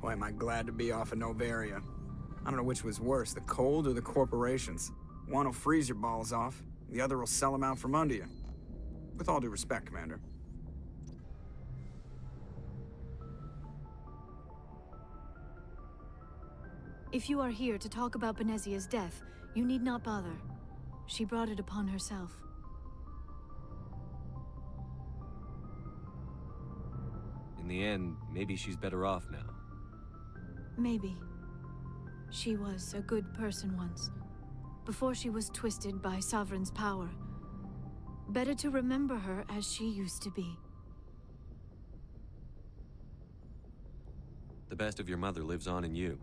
Boy, am I glad to be off of Novaria. I don't know which was worse, the cold or the corporations. One will freeze your balls off, the other will sell them out from under you. With all due respect, Commander. If you are here to talk about Benezia's death, you need not bother. She brought it upon herself. In the end, maybe she's better off now. Maybe. She was a good person once, before she was twisted by Sovereign's power. Better to remember her as she used to be. The best of your mother lives on in you.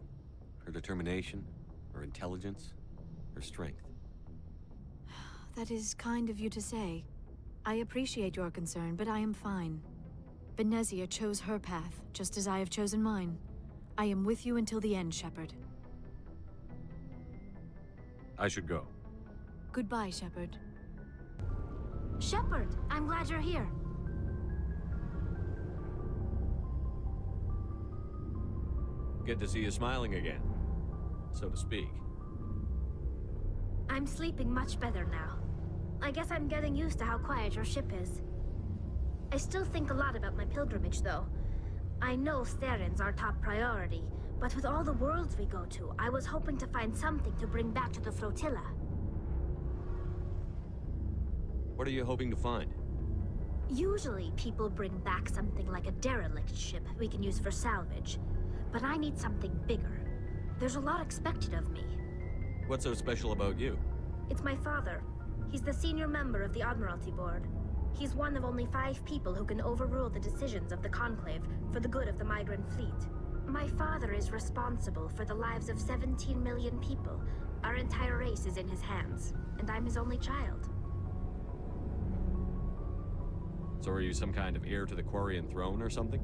Her determination, her intelligence, her strength. That is kind of you to say. I appreciate your concern, but I am fine. Benezia chose her path, just as I have chosen mine. I am with you until the end, Shepard. I should go. Goodbye, Shepard. Shepard, I'm glad you're here. Good to see you smiling again, so to speak. I'm sleeping much better now. I guess I'm getting used to how quiet your ship is. I still think a lot about my pilgrimage, though. I know Theron's our top priority, but with all the worlds we go to, I was hoping to find something to bring back to the flotilla. What are you hoping to find? Usually, people bring back something like a derelict ship we can use for salvage. But I need something bigger. There's a lot expected of me. What's so special about you? It's my father. He's the senior member of the Admiralty Board. He's one of only 5 people who can overrule the decisions of the Conclave for the good of the migrant fleet. My father is responsible for the lives of 17 million people. Our entire race is in his hands, and I'm his only child. So are you some kind of heir to the Quarian throne or something?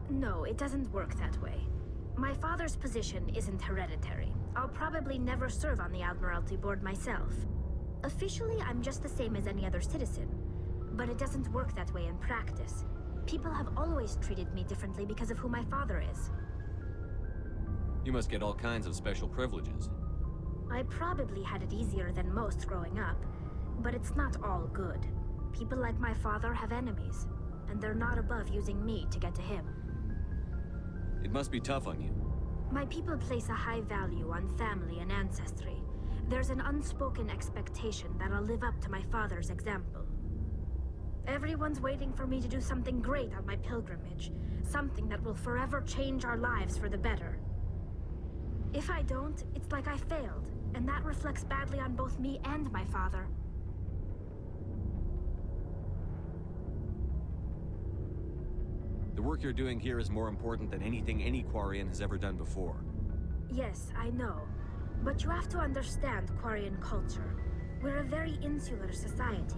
No, it doesn't work that way. My father's position isn't hereditary. I'll probably never serve on the Admiralty Board myself. Officially, I'm just the same as any other citizen. But it doesn't work that way in practice. People have always treated me differently because of who my father is. You must get all kinds of special privileges. I probably had it easier than most growing up, but it's not all good. People like my father have enemies, and they're not above using me to get to him. It must be tough on you. My people place a high value on family and ancestry. There's an unspoken expectation that I'll live up to my father's example. Everyone's waiting for me to do something great on my pilgrimage. Something that will forever change our lives for the better. If I don't, it's like I failed, and that reflects badly on both me and my father. The work you're doing here is more important than anything any Quarian has ever done before. Yes, I know. But you have to understand Quarian culture. We're a very insular society.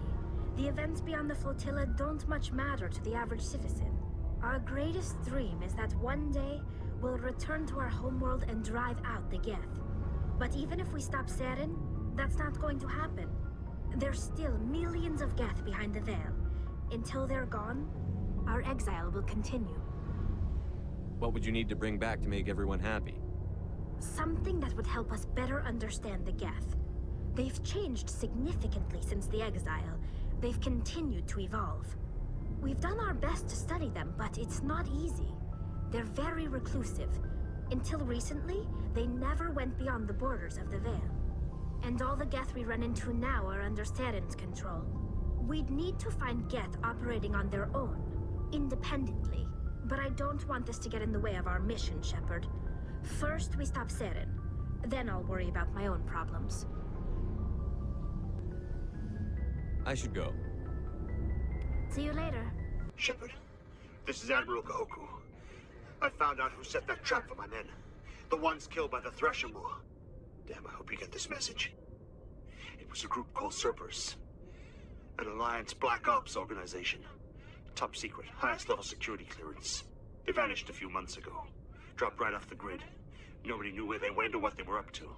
The events beyond the flotilla don't much matter to the average citizen. Our greatest dream is that one day, we'll return to our homeworld and drive out the Geth. But even if we stop Saren, that's not going to happen. There's still millions of Geth behind the veil. Until they're gone, our exile will continue. What would you need to bring back to make everyone happy? Something that would help us better understand the Geth. They've changed significantly since the exile. They've continued to evolve. We've done our best to study them, but it's not easy. They're very reclusive. Until recently, they never went beyond the borders of the Veil. And all the Geth we run into now are under Saren's control. We'd need to find Geth operating on their own, independently. But I don't want this to get in the way of our mission, Shepard. First, we stop Saren. Then I'll worry about my own problems. I should go. See you later. Shepard, this is Admiral Kahoku. I found out who set that trap for my men. The ones killed by the Threshamur. Damn, I hope you get this message. It was a group called Cerberus. An Alliance Black Ops organization. Top secret, highest level security clearance. They vanished a few months ago. Dropped right off the grid. Nobody knew where they went or what they were up to.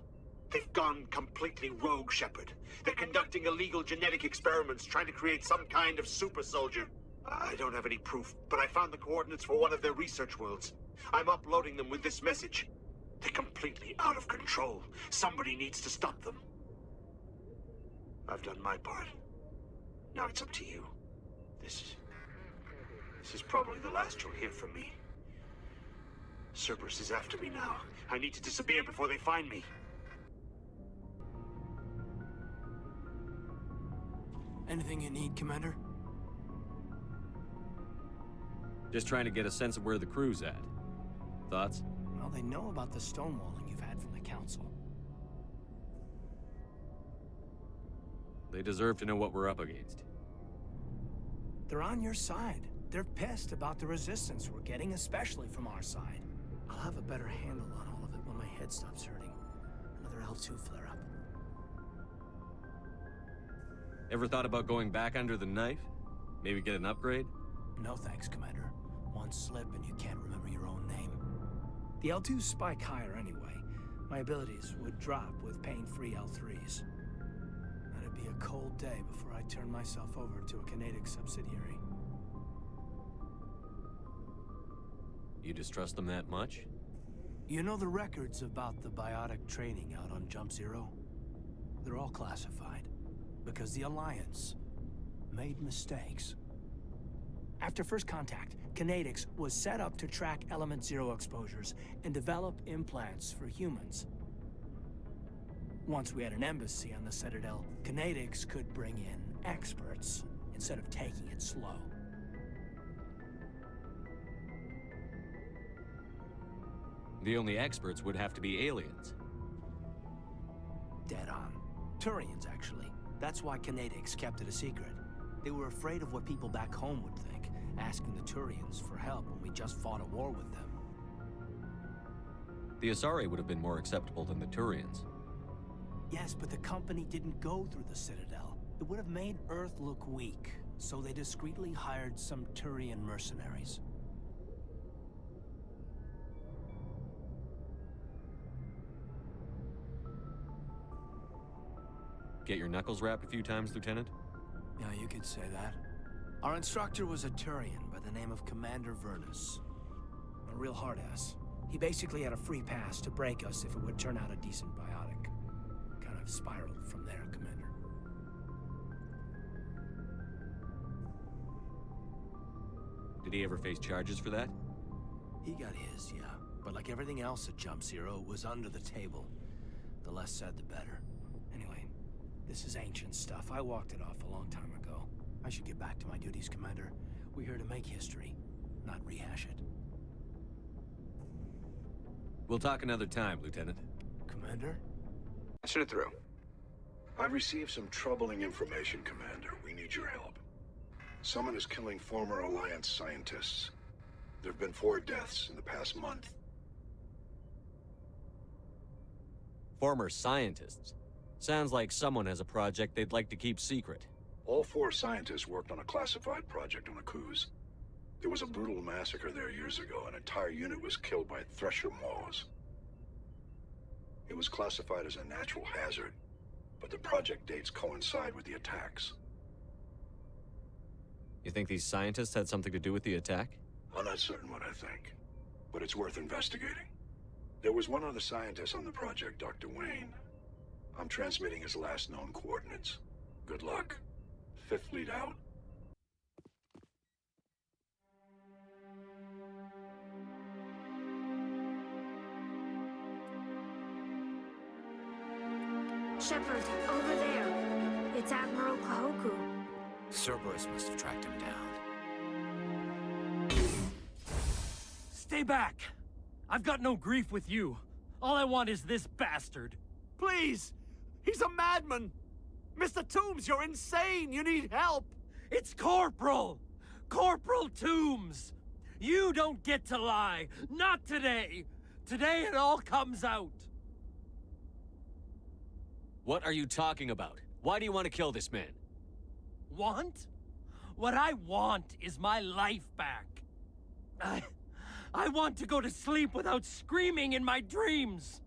They've gone completely rogue, Shepard. They're conducting illegal genetic experiments, trying to create some kind of super soldier. I don't have any proof, but I found the coordinates for one of their research worlds. I'm uploading them with this message. They're completely out of control. Somebody needs to stop them. I've done my part. Now it's up to you. This is probably the last you'll hear from me. Cerberus is after me now. I need to disappear before they find me. Anything you need, Commander? Just trying to get a sense of where the crew's at. Thoughts? Well, they know about the stonewalling you've had from the Council. They deserve to know what we're up against. They're on your side. They're pissed about the resistance we're getting, especially from our side. I'll have a better handle on all of it when my head stops hurting. Another L2 flare-up. Ever thought about going back under the knife? Maybe get an upgrade? No thanks, Commander. One slip and you can't remember your own name. The L2s spike higher anyway. My abilities would drop with pain-free L3s. That'd be a cold day before I turn myself over to a Canadic subsidiary. You distrust them that much? You know the records about the biotic training out on Jump Zero? They're all classified. Because the Alliance made mistakes. After first contact, Canadix was set up to track Element Zero exposures and develop implants for humans. Once we had an embassy on the Citadel, Canadix could bring in experts instead of taking it slow. The only experts would have to be aliens. Dead on. Turians, actually. That's why Canadix kept it a secret. They were afraid of what people back home would think, asking the Turians for help when we just fought a war with them. The Asari would have been more acceptable than the Turians. Yes, but the company didn't go through the Citadel. It would have made Earth look weak, so they discreetly hired some Turian mercenaries. Get your knuckles rapped a few times, Lieutenant? Yeah, you could say that. Our instructor was a Turian by the name of Commander Vernus. A real hard-ass. He basically had a free pass to break us if it would turn out a decent biotic. Kind of spiraled from there, Commander. Did he ever face charges for that? He got his, yeah. But like everything else at Jump Zero, it was under the table. The less said, the better. Anyway, this is ancient stuff. I walked it off a long time ago. I should get back to my duties, Commander. We're here to make history, not rehash it. We'll talk another time, Lieutenant. Commander? Passing it through. I've received some troubling information, Commander. We need your help. Someone is killing former Alliance scientists. There have been 4 deaths in the past month. Former scientists. Sounds like someone has a project they'd like to keep secret. All 4 scientists worked on a classified project on Akuz. There was a brutal massacre there years ago. An entire unit was killed by Thresher Maws. It was classified as a natural hazard, but the project dates coincide with the attacks. You think these scientists had something to do with the attack? I'm not certain what I think, but it's worth investigating. There was one other scientist on the project, Dr. Wayne. I'm transmitting his last known coordinates. Good luck. 5th Fleet out. Shepard, over there. It's Admiral Kahoku. Cerberus must have tracked him down. Stay back! I've got no grief with you. All I want is this bastard. Please! He's a madman! Mr. Toombs, you're insane! You need help! It's Corporal! Corporal Toombs! You don't get to lie! Not today! Today it all comes out! What are you talking about? Why do you want to kill this man? Want? What I want is my life back. I want to go to sleep without screaming in my dreams.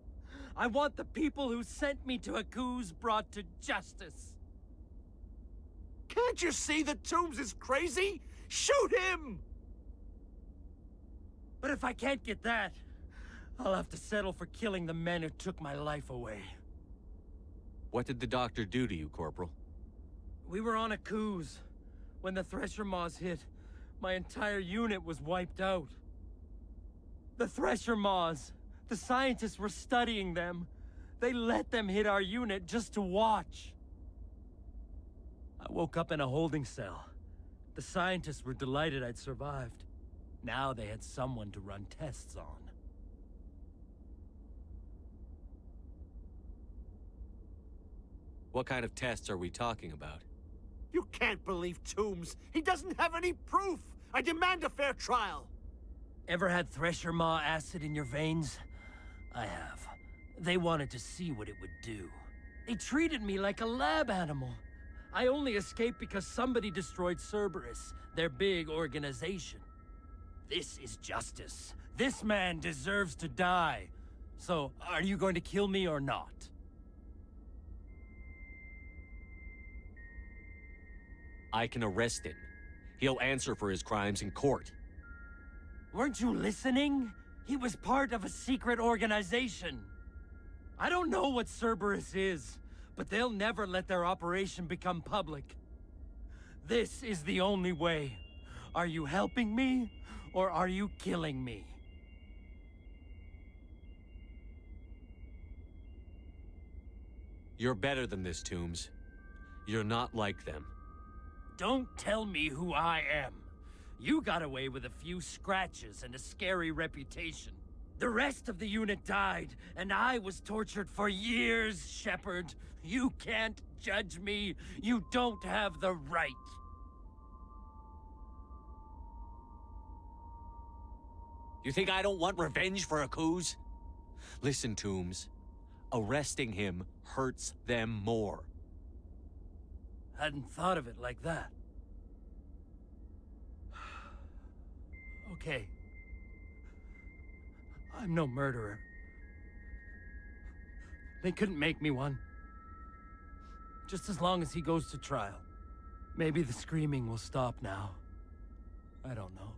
I want the people who sent me to Akuz brought to justice. Can't you see that Toombs is crazy? Shoot him! But if I can't get that, I'll have to settle for killing the men who took my life away. What did the doctor do to you, Corporal? We were on a cruise. When the Thresher Maws hit, my entire unit was wiped out. The Thresher Maws, the scientists were studying them. They let them hit our unit just to watch. I woke up in a holding cell. The scientists were delighted I'd survived. Now they had someone to run tests on. What kind of tests are we talking about? You can't believe Toombs. He doesn't have any proof. I demand a fair trial. Ever had Thresher Maw acid in your veins? I have. They wanted to see what it would do. They treated me like a lab animal. I only escaped because somebody destroyed Cerberus, their big organization. This is justice. This man deserves to die. So, are you going to kill me or not? I can arrest him. He'll answer for his crimes in court. Weren't you listening? He was part of a secret organization. I don't know what Cerberus is, but they'll never let their operation become public. This is the only way. Are you helping me, or are you killing me? You're better than this, Toombs. You're not like them. Don't tell me who I am. You got away with a few scratches and a scary reputation. The rest of the unit died, and I was tortured for years, Shepard. You can't judge me. You don't have the right. You think I don't want revenge for Akuz? Listen, Toombs. Arresting him hurts them more. Hadn't thought of it like that. Okay. I'm no murderer. They couldn't make me one. Just as long as he goes to trial. Maybe the screaming will stop now. I don't know.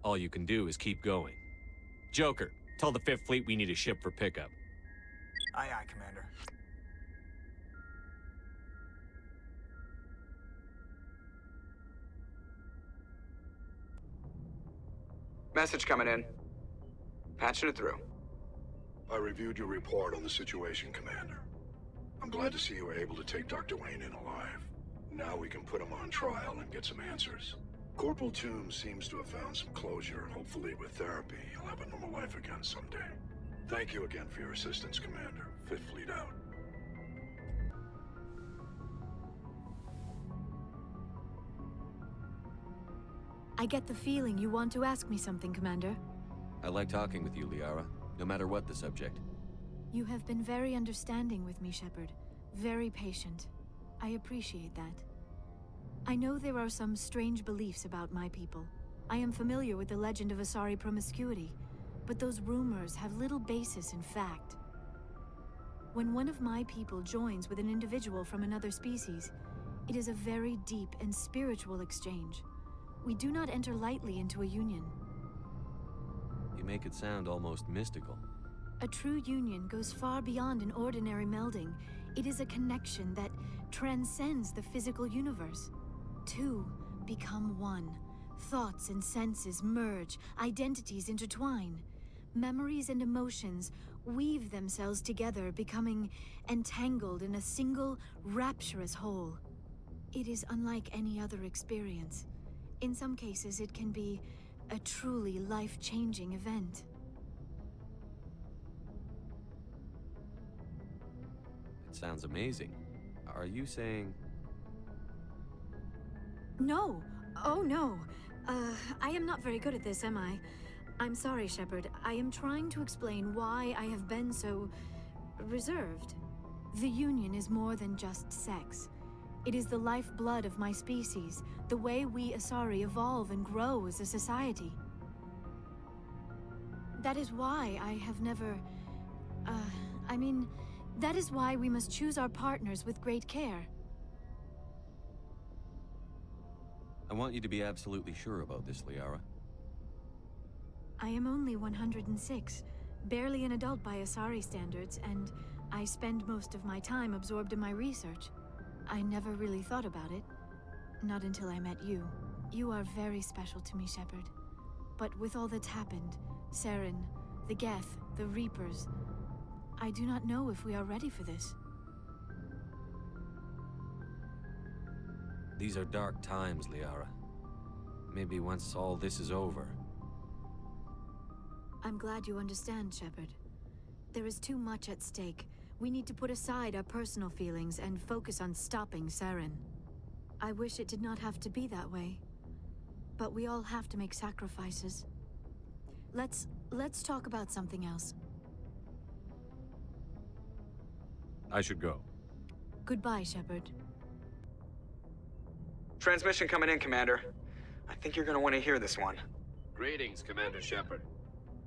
All you can do is keep going. Joker, tell the 5th Fleet we need a ship for pickup. Aye, aye, Commander. Message coming in. Patching it through. I reviewed your report on the situation, Commander. I'm glad to see you were able to take Dr. Wayne in alive. Now we can put him on trial and get some answers. Corporal Toombs seems to have found some closure, and hopefully with therapy, he'll have a normal life again someday. Thank you again for your assistance, Commander. 5th Fleet out. I get the feeling you want to ask me something, Commander. I like talking with you, Liara, no matter what the subject. You have been very understanding with me, Shepard. Very patient. I appreciate that. I know there are some strange beliefs about my people. I am familiar with the legend of Asari promiscuity, but those rumors have little basis in fact. When one of my people joins with an individual from another species, it is a very deep and spiritual exchange. We do not enter lightly into a union. You make it sound almost mystical. A true union goes far beyond an ordinary melding. It is a connection that transcends the physical universe. Two become one. Thoughts and senses merge, identities intertwine. Memories and emotions weave themselves together, becoming entangled in a single, rapturous whole. It is unlike any other experience. In some cases, it can be a truly life-changing event. It sounds amazing. Are you saying... No. Oh, no. I am not very good at this, am I? I'm sorry, Shepard. I am trying to explain why I have been so... reserved. The Union is more than just sex. It is the lifeblood of my species, the way we Asari evolve and grow as a society. That is why I have never... that is why we must choose our partners with great care. I want you to be absolutely sure about this, Liara. I am only 106, barely an adult by Asari standards, and I spend most of my time absorbed in my research. I never really thought about it. Not until I met you. You are very special to me, Shepard. But with all that's happened, Saren, the Geth, the Reapers, I do not know if we are ready for this. These are dark times, Liara. Maybe once all this is over. I'm glad you understand, Shepard. There is too much at stake. We need to put aside our personal feelings and focus on stopping Saren. I wish it did not have to be that way. But we all have to make sacrifices. Let's talk about something else. I should go. Goodbye, Shepard. Transmission coming in, Commander. I think you're gonna want to hear this one. Greetings, Commander Shepard.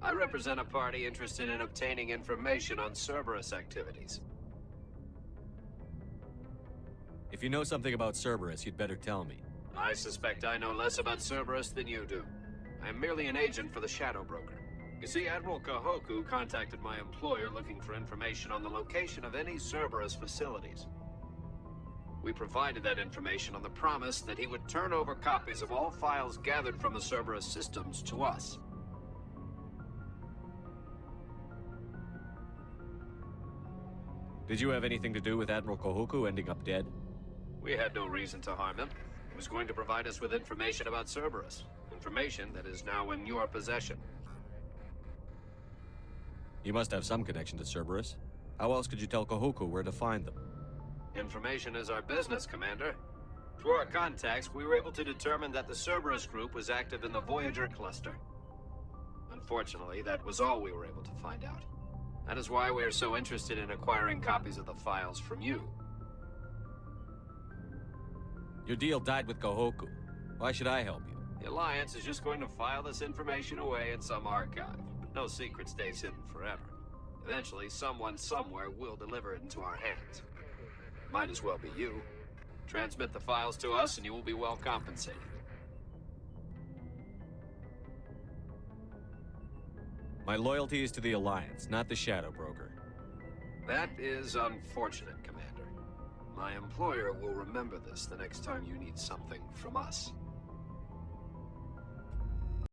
I represent a party interested in obtaining information on Cerberus activities. If you know something about Cerberus, you'd better tell me. I suspect I know less about Cerberus than you do. I am merely an agent for the Shadow Broker. You see, Admiral Kahoku contacted my employer looking for information on the location of any Cerberus facilities. We provided that information on the promise that he would turn over copies of all files gathered from the Cerberus systems to us. Did you have anything to do with Admiral Kahoku ending up dead? We had no reason to harm him. He was going to provide us with information about Cerberus. Information that is now in your possession. You must have some connection to Cerberus. How else could you tell Kahoku where to find them? Information is our business, Commander. Through our contacts, we were able to determine that the Cerberus group was active in the Voyager cluster. Unfortunately, that was all we were able to find out. That is why we are so interested in acquiring copies of the files from you. Your deal died with Kahoku. Why should I help you? The Alliance is just going to file this information away in some archive. But no secret stays hidden forever. Eventually, someone somewhere will deliver it into our hands. Might as well be you. Transmit the files to us and you will be well compensated. My loyalty is to the Alliance, not the Shadow Broker. That is unfortunate, Commander. My employer will remember this the next time you need something from us.